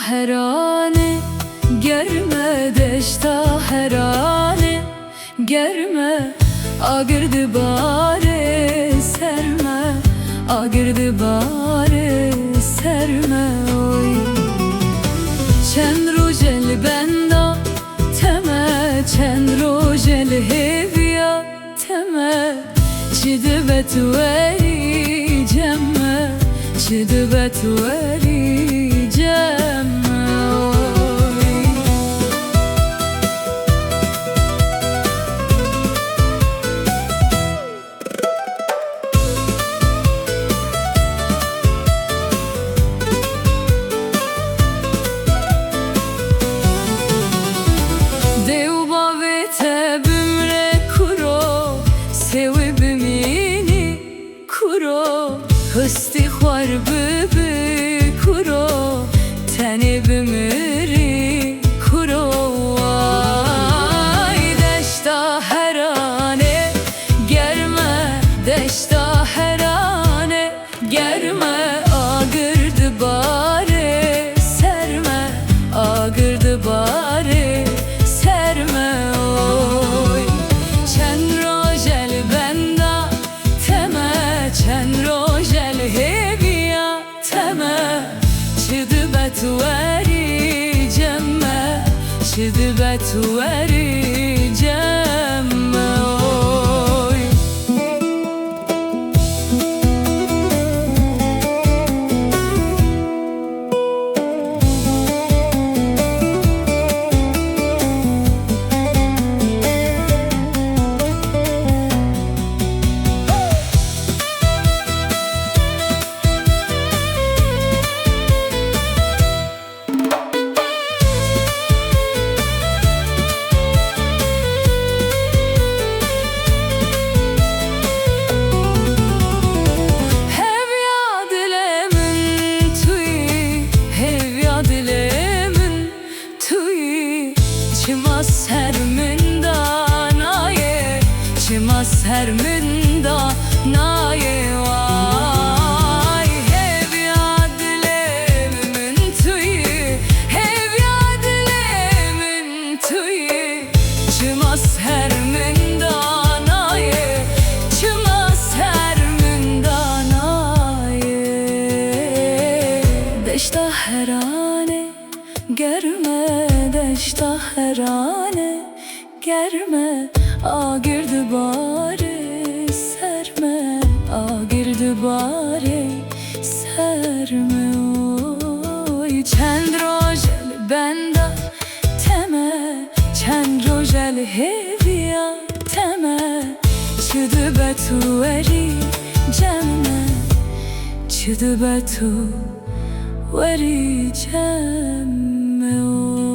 herane germe, deşta herane germe, agirdi bare serme, agirdi bare serme oy. Çen rojel benda teme, çen rojel heviya teme, çidibet veri cemme, çidibet veri cemme oy. Devba ve tebümre kuro, sevi bimini kuro, hısti xwar bibi kuro, teni bimiri kuro. Ay deşta herane germe, deşta herane germe, agirdi bare serme, agirdi bare serme oy. Çen rojel benda teme, çen rojel heviya teme, çidibet veri cemme, çidibet veri cemme oy. Çımas her mündanaye, çımas her mündanaye vay. Hevya dilemin tüyü, hevya dilemin tüyü, çımas her mündanaye, çımas her mündanaye. Deşta herane germe, deşta herane germe, agirdi bare serme, agirdi bare serme oy. Çen rojel benda teme, çen rojel heviya teme, çidibet veri cemme, çidibet veri cemme oy.